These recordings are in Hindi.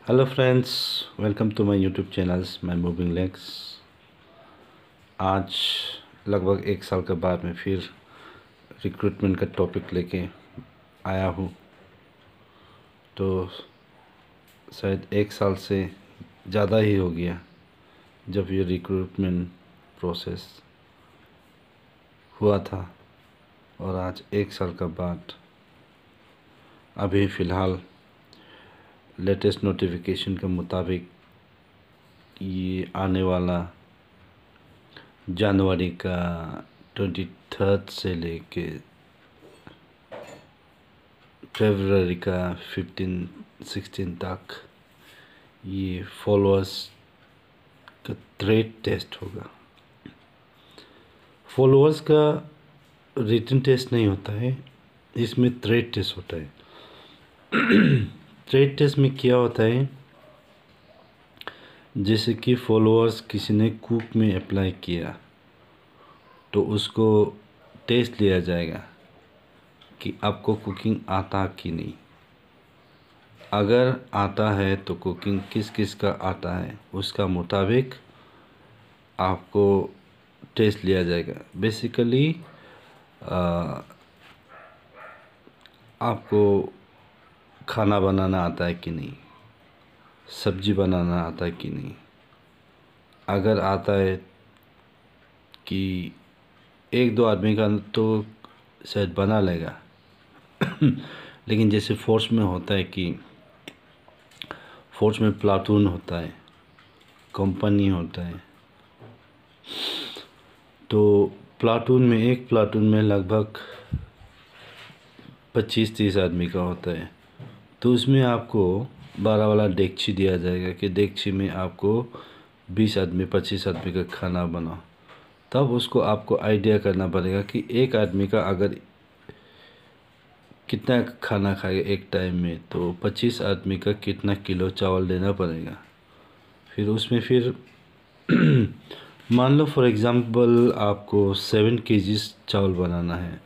Hello friends, welcome to my YouTube channels my moving legs. आज लगभग एक साल के बाद मैं फिर रिक्रूटमेंट का टॉपिक लेके आया हूँ। तो शायद एक साल से ज़्यादा ही हो गया जब ये रिक्रूटमेंट प्रोसेस हुआ था, और आज एक साल के बाद अभी फ़िलहाल लेटेस्ट नोटिफिकेशन के मुताबिक ये आने वाला जनवरी का 23 से लेके फरवरी का 15-16 तक ये फॉलोअर्स का ट्रेड टेस्ट होगा। फॉलोअर्स का रिटन टेस्ट नहीं होता है, इसमें ट्रेड टेस्ट होता है। ट्रेड टेस्ट में क्या होता है, जैसे कि फॉलोअर्स किसी ने कुक में अप्लाई किया तो उसको टेस्ट लिया जाएगा कि आपको कुकिंग आता कि नहीं। अगर आता है तो कुकिंग किस किस का आता है उसका मुताबिक आपको टेस्ट लिया जाएगा। बेसिकली आपको खाना बनाना आता है कि नहीं, सब्जी बनाना आता है कि नहीं। अगर आता है कि एक दो आदमी का तो शायद बना लेगा लेकिन जैसे फोर्स में होता है कि फोर्स में प्लाटून होता है, कंपनी होता है, तो एक प्लाटून में लगभग 25-30 आदमी का होता है। तो उसमें आपको 12 वाला डेगची दिया जाएगा कि डेगची में आपको 20 आदमी 25 आदमी का खाना बनाओ। तब उसको आपको आइडिया करना पड़ेगा कि एक आदमी का अगर कितना खाना खाएगा एक टाइम में, तो 25 आदमी का कितना किलो चावल देना पड़ेगा। फिर उसमें मान लो फॉर एग्ज़ाम्पल आपको 7 केजी चावल बनाना है,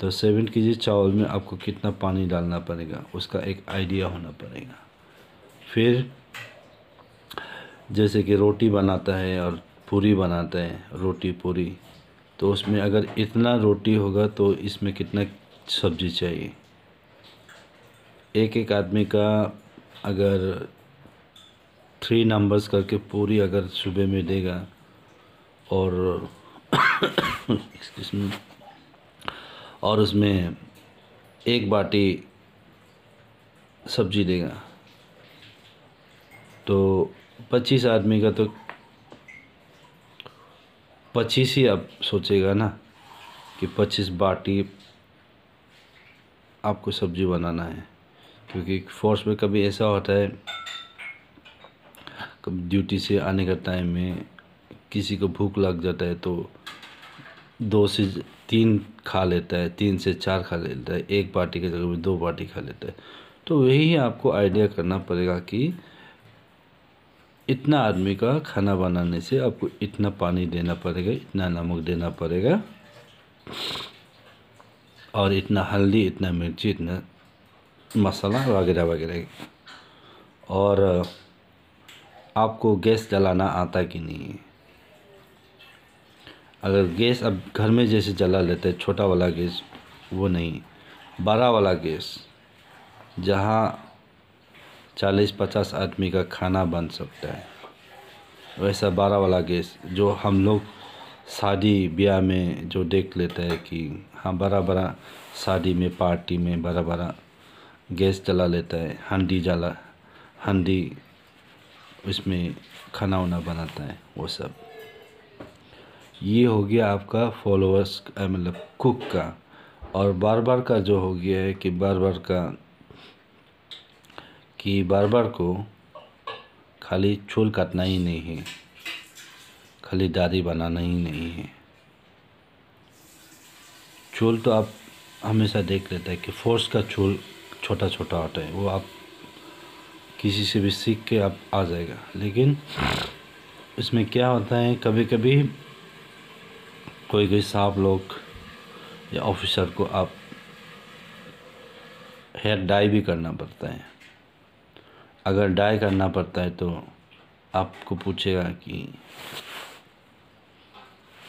तो 7 केजी चावल में आपको कितना पानी डालना पड़ेगा उसका एक आइडिया होना पड़ेगा। फिर जैसे कि रोटी बनाता है और पूरी बनाता है, रोटी पूरी, तो उसमें अगर इतना रोटी होगा तो इसमें कितना सब्जी चाहिए। एक एक आदमी का अगर 3 नंबर्स करके पूरी अगर सुबह में देगा और और उसमें एक बाटी सब्जी देगा, तो 25 आदमी का तो 25 ही आप सोचेगा ना कि 25 बाटी आपको सब्जी बनाना है। क्योंकि फोर्स में कभी ऐसा होता है, कभी ड्यूटी से आने का टाइम में किसी को भूख लग जाता है तो 2 से 3 खा लेता है, 3 से 4 खा लेता है, एक बाटी की जगह में 2 बाटी खा लेता है। तो वही आपको आइडिया करना पड़ेगा कि इतना आदमी का खाना बनाने से आपको इतना पानी देना पड़ेगा, इतना नमक देना पड़ेगा, और इतना हल्दी, इतना मिर्ची, इतना मसाला वगैरह वगैरह। और आपको गैस जलाना आता कि नहीं है। अगर गैस अब घर में जैसे जला लेते हैं छोटा वाला गैस, वो नहीं, बड़ा वाला गैस जहाँ 40-50 आदमी का खाना बन सकता है, वैसा 12 वाला गैस जो हम लोग शादी ब्याह में जो देख लेते हैं कि हाँ बड़ा बड़ा शादी में पार्टी में बड़ा बड़ा गैस जला लेता है, हंडी उसमें खाना वाना बनाता है, वो सब। ये हो गया आपका फॉलोअर्स मतलब कुक का। और बार का जो हो गया है कि बार बार को खाली चूल काटना ही नहीं है, खाली दाढ़ी बनाना ही नहीं है। चूल तो आप हमेशा देख लेते हैं कि फोर्स का चूल छोटा छोटा होता है, वो आप किसी से भी सीख के आप आ जाएगा। लेकिन इसमें क्या होता है, कभी कभी कोई साहब लोग या ऑफिसर को आप हेयर डाई भी करना पड़ता है। अगर डाई करना पड़ता है तो आपको पूछेगा कि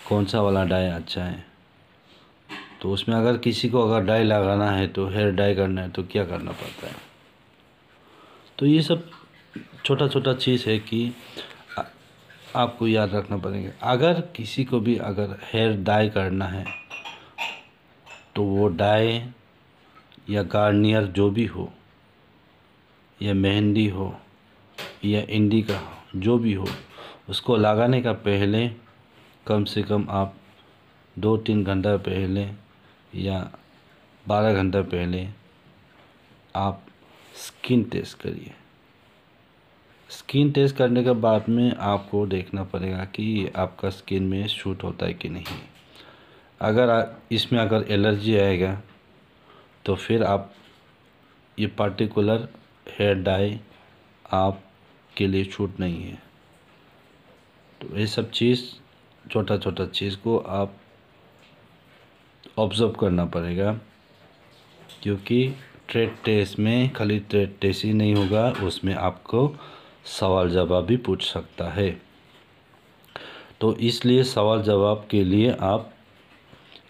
कौन सा वाला डाई अच्छा है। तो उसमें अगर किसी को अगर डाई लगाना है तो हेयर डाई करना है तो क्या करना पड़ता है। तो ये सब छोटा छोटा चीज़ है कि आपको याद रखना पड़ेगा। अगर किसी को भी अगर हेयर डाई करना है तो वो डाई या गार्नियर जो भी हो, या मेहंदी हो, या इंडिका हो, जो भी हो, उसको लगाने का पहले कम से कम आप 2-3 घंटा पहले या 12 घंटा पहले आप स्किन टेस्ट करिए। स्किन टेस्ट करने के बाद में आपको देखना पड़ेगा कि आपका स्किन में शूट होता है कि नहीं। अगर इसमें अगर एलर्जी आएगा तो फिर आप ये पार्टिकुलर हेयर डाई आपके लिए शूट नहीं है। तो ये सब चीज़ छोटा छोटा चीज़ को आप ऑब्ज़र्व करना पड़ेगा, क्योंकि ट्रेड टेस्ट में खाली ट्रेड टेस्ट ही नहीं होगा, उसमें आपको सवाल जवाब भी पूछ सकता है। तो इसलिए सवाल जवाब के लिए आप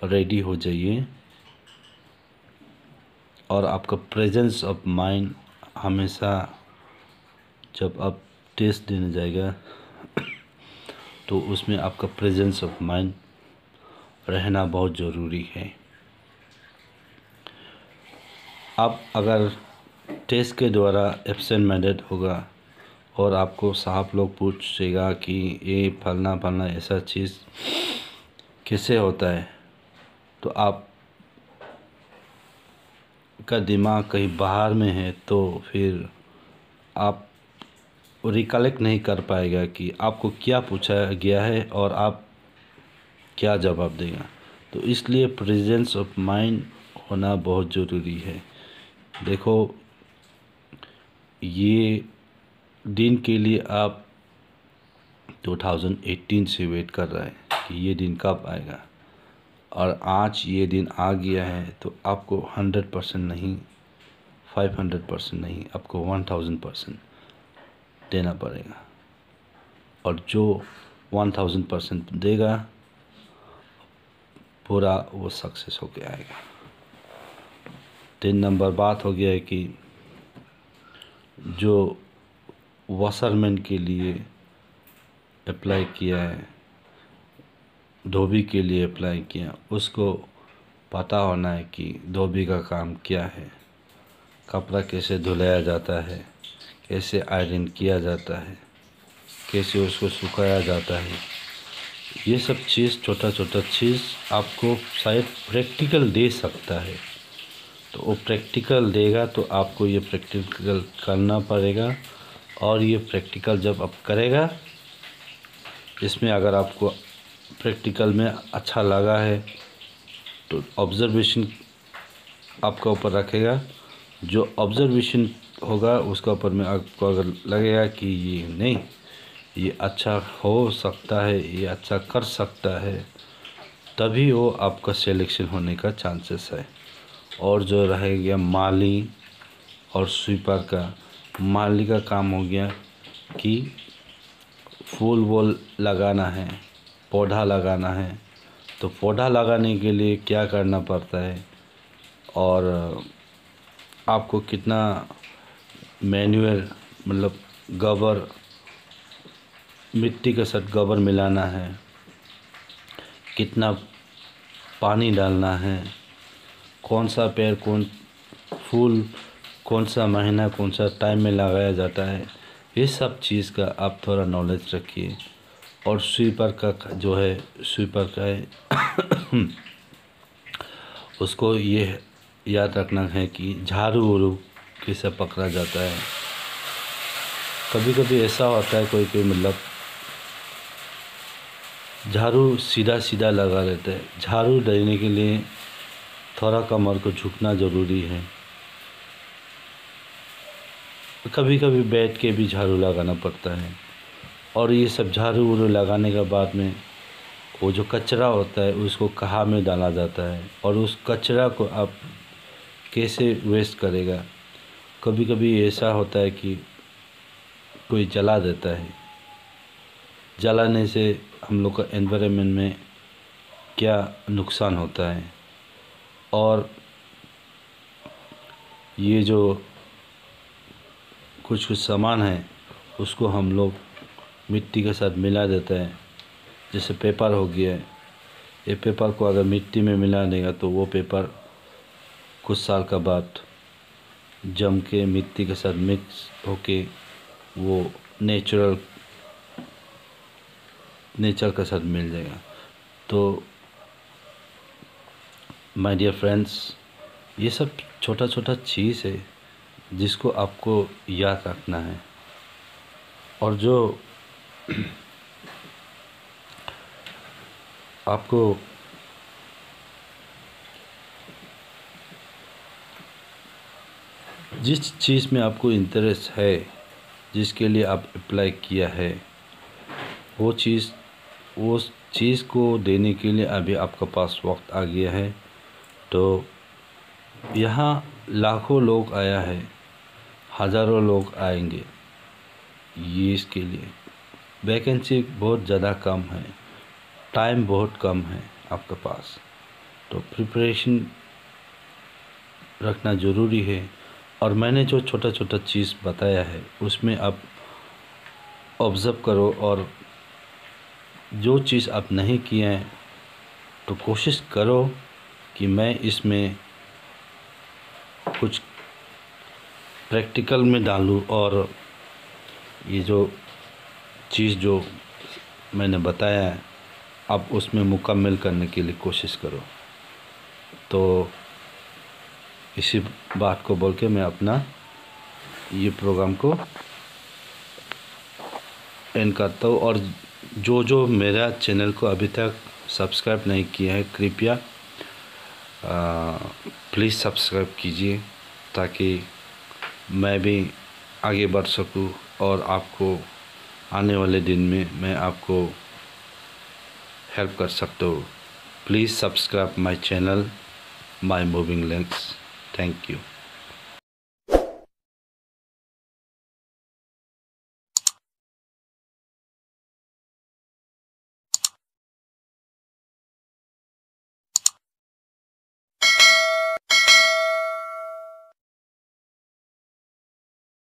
रेडी हो जाइए और आपका प्रेजेंस ऑफ माइंड हमेशा जब आप टेस्ट देने जाएगा तो उसमें आपका प्रेजेंस ऑफ माइंड रहना बहुत ज़रूरी है। आप अगर टेस्ट के द्वारा एब्सेंट माइंडेड होगा और आपको साहब लोग पूछेगा कि ये फलना फलना ऐसा चीज़ कैसे होता है, तो आप का दिमाग कहीं बाहर में है तो फिर आप रिकलेक्ट नहीं कर पाएगा कि आपको क्या पूछा गया है और आप क्या जवाब देगा। तो इसलिए प्रेजेंस ऑफ माइंड होना बहुत ज़रूरी है। देखो, ये दिन के लिए आप 2018 से वेट कर रहे हैं कि ये दिन कब आएगा, और आज ये दिन आ गया है तो आपको 100% नहीं, 500% नहीं, आपको 1000% देना पड़ेगा। और जो 1000% देगा पूरा वो सक्सेस होके आएगा। 3 नंबर बात हो गया है कि जो वॉशरमैन के लिए अप्लाई किया है, धोबी के लिए अप्लाई किया, उसको पता होना है कि धोबी का काम क्या है, कपड़ा कैसे धुलाया जाता है, कैसे आयरन किया जाता है, कैसे उसको सुखाया जाता है। ये सब चीज़ छोटा छोटा चीज़ आपको शायद प्रैक्टिकल दे सकता है। तो वो प्रैक्टिकल देगा तो आपको ये प्रैक्टिकल करना पड़ेगा। और ये प्रैक्टिकल जब आप करेगा, इसमें अगर आपको प्रैक्टिकल में अच्छा लगा है तो ऑब्ज़र्वेशन आपका ऊपर रखेगा। जो ऑब्ज़र्वेशन होगा उसका ऊपर में आपको अगर लगेगा कि ये नहीं, ये अच्छा हो सकता है, ये अच्छा कर सकता है, तभी वो आपका सिलेक्शन होने का चांसेस है। और जो रह गया माली और स्वीपर का, माली का काम हो गया कि फूल वूल लगाना है, पौधा लगाना है। तो पौधा लगाने के लिए क्या करना पड़ता है और आपको कितना मैन्युअल मतलब गोबर, मिट्टी के साथ गोबर मिलाना है, कितना पानी डालना है, कौन सा पेड़, कौन फूल, कौन सा महीना, कौन सा टाइम में लगाया जाता है, ये सब चीज़ का आप थोड़ा नॉलेज रखिए। और स्वीपर का जो है, स्वीपर का है उसको ये याद रखना है कि झाड़ू वाड़ू कैसे पकड़ा जाता है। कभी कभी ऐसा होता है कोई कोई मतलब झाड़ू सीधा सीधा लगा लेता है। झाड़ू देने के लिए थोड़ा कमर को झुकना ज़रूरी है। कभी कभी बैठ के भी झाड़ू लगाना पड़ता है। और ये सब झाड़ू वाड़ू लगाने के बाद में वो जो कचरा होता है उसको कहाँ में डाला जाता है और उस कचरा को आप कैसे वेस्ट करेगा। कभी कभी ऐसा होता है कि कोई जला देता है। जलाने से हम लोग का एनवायरनमेंट में क्या नुकसान होता है, और ये जो कुछ सामान है उसको हम लोग मिट्टी के साथ मिला देते हैं। जैसे पेपर हो गया है, ये पेपर को अगर मिट्टी में मिला देगा तो वो पेपर कुछ साल का बाद जम के मिट्टी के साथ मिक्स होके वो नेचर के साथ मिल जाएगा। तो माय डियर फ्रेंड्स, ये सब छोटा छोटा चीज़ है जिसको आपको याद रखना है। और जो आपको जिस चीज़ में आपको इंटरेस्ट है, जिसके लिए आप अप्लाई किया है, वो चीज़ को देने के लिए अभी आपके पास वक्त आ गया है। तो यहाँ लाखों लोग आया है, हज़ारों लोग आएंगे। ये इसके लिए वैकेंसी बहुत ज़्यादा कम है, टाइम बहुत कम है आपके पास, तो प्रिपरेशन रखना ज़रूरी है। और मैंने जो छोटा छोटा चीज़ बताया है उसमें आप ऑब्ज़र्व करो, और जो चीज़ आप नहीं किए हैं तो कोशिश करो कि मैं इसमें कुछ प्रैक्टिकल में डालूं, और ये जो चीज़ जो मैंने बताया है आप उसमें मुकम्मल करने के लिए कोशिश करो। तो इसी बात को बोल के मैं अपना ये प्रोग्राम को एंड करता हूँ। और जो मेरा चैनल को अभी तक सब्सक्राइब नहीं किया है, कृपया प्लीज़ सब्सक्राइब कीजिए, ताकि मैं भी आगे बढ़ सकूं और आपको आने वाले दिन में मैं आपको हेल्प कर सकता हूँ। Please subscribe my channel, my moving links. Thank you.